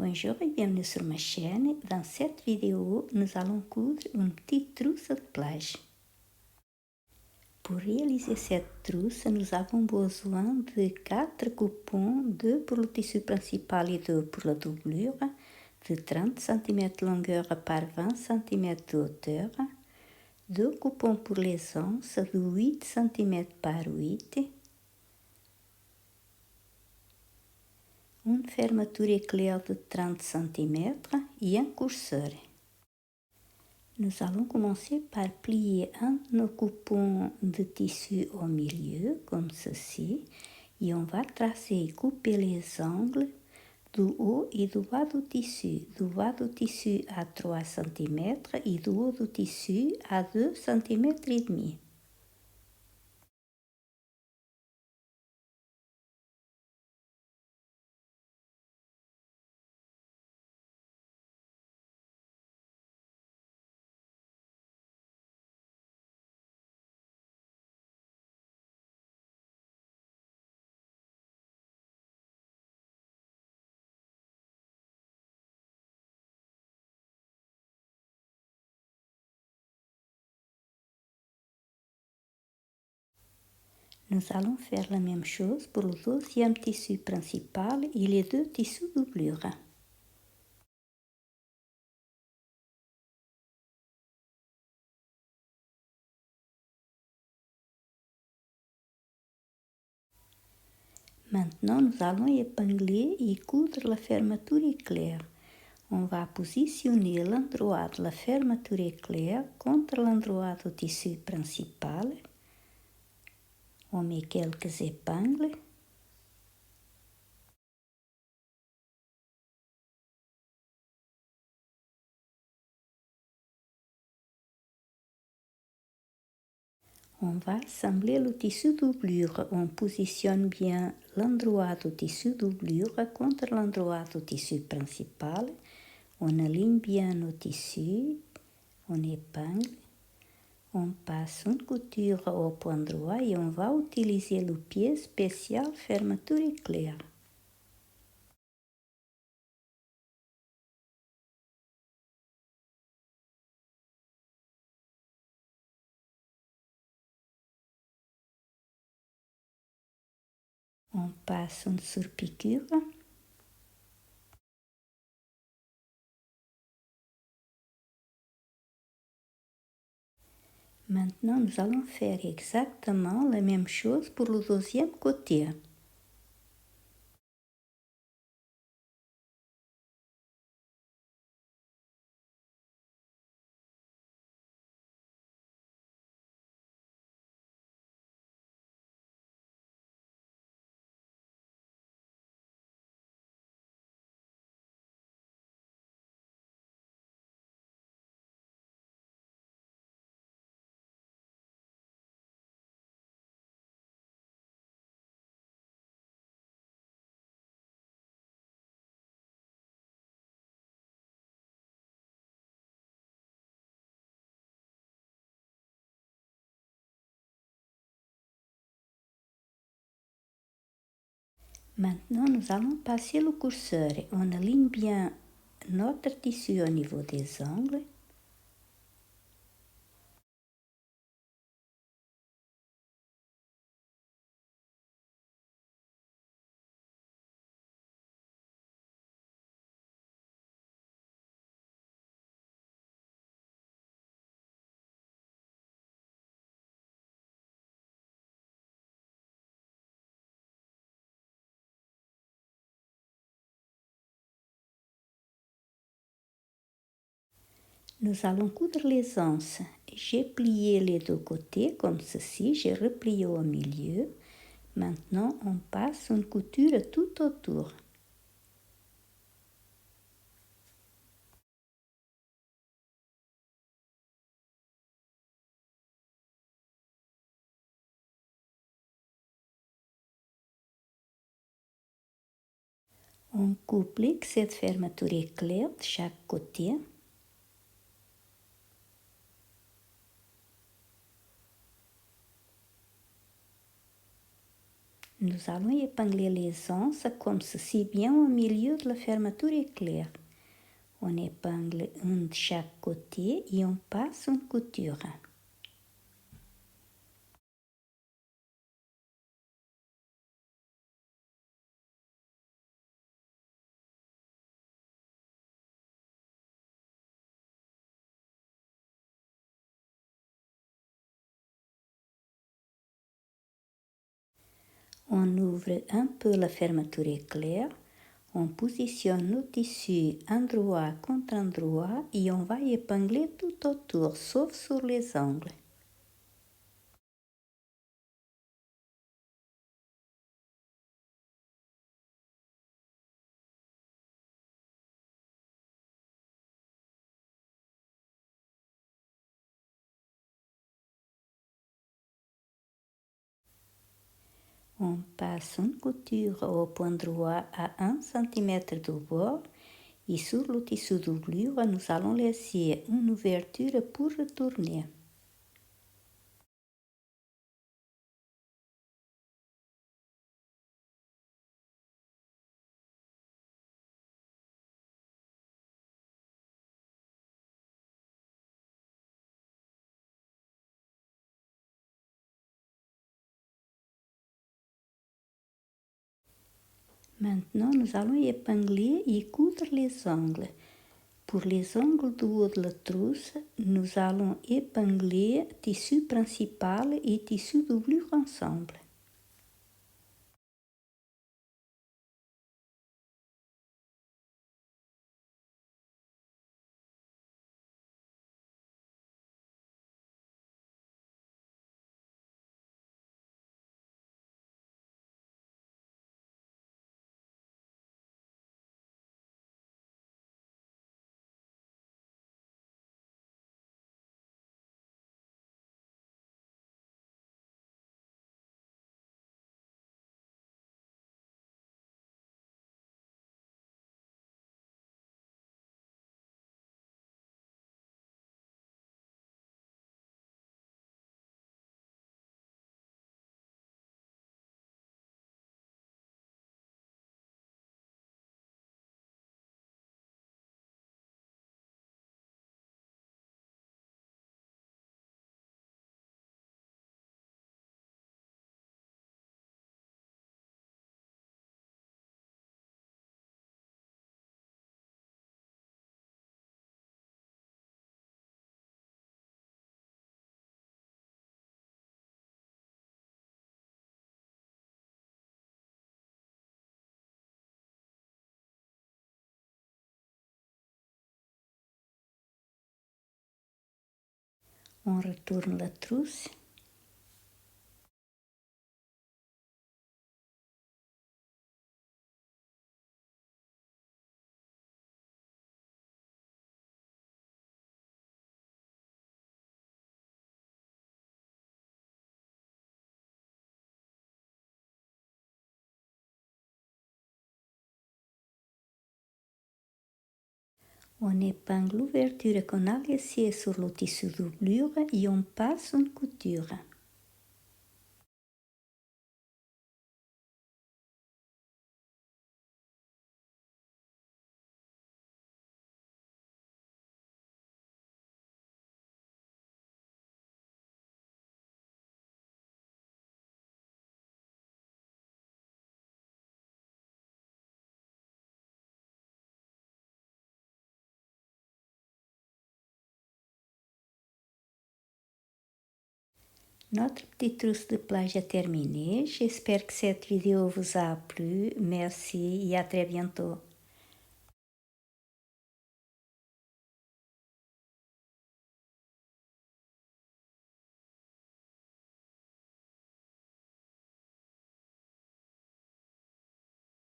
Bonjour et bienvenue sur ma chaîne. Dans cette vidéo, nous allons coudre une petite trousse de plage. Pour réaliser cette trousse, nous avons besoin de 4 coupons, 2 pour le tissu principal et 2 pour la doublure, de 30 cm de longueur par 20 cm de hauteur, 2 coupons pour les anses de 8 cm par 8, une fermeture éclair de 30 cm et un curseur. Nous allons commencer par plier un de nos coupons de tissu au milieu, comme ceci, et on va tracer et couper les angles du haut et du bas du tissu à 3 cm et du haut du tissu à 2 cm et demi. Nous allons faire la même chose pour le deuxième tissu principal et les deux tissus doublure. Maintenant, nous allons épingler et coudre la fermeture éclair. On va positionner l'endroit de la fermeture éclair contre l'endroit du tissu principal. On met quelques épingles. On va assembler le tissu doublure. On positionne bien l'endroit du tissu doublure contre l'endroit du tissu principal. On aligne bien nos tissus. On épingle. On passe une couture au point droit et on va utiliser le pied spécial fermeture éclair. On passe une surpiqûre. Maintenant, nous allons faire exactement la même chose pour le deuxième côté. Maintenant, nous allons passer le curseur. On aligne bien notre tissu au niveau des angles. Nous allons coudre les anses. J'ai plié les deux côtés comme ceci, j'ai replié au milieu. Maintenant, on passe une couture tout autour. On coupe cette fermeture éclair de chaque côté. Nous allons épingler les anses comme ceci bien au milieu de la fermeture éclair. On épingle un de chaque côté et on passe une couture. On ouvre un peu la fermeture éclair, on positionne le tissu endroit contre endroit et on va épingler tout autour, sauf sur les angles. On passe une couture au point droit à 1 cm du bord et sur le tissu doublure, nous allons laisser une ouverture pour retourner. Maintenant, nous allons épingler et coudre les angles. Pour les angles du haut de la trousse, nous allons épingler tissu principal et tissu doublure ensemble. On retourne la trousse. On épingle l'ouverture qu'on a laissée sur le tissu doublure et on passe une couture. Notre petite trousse de plage est terminée. J'espère que cette vidéo vous a plu. Merci et à très bientôt.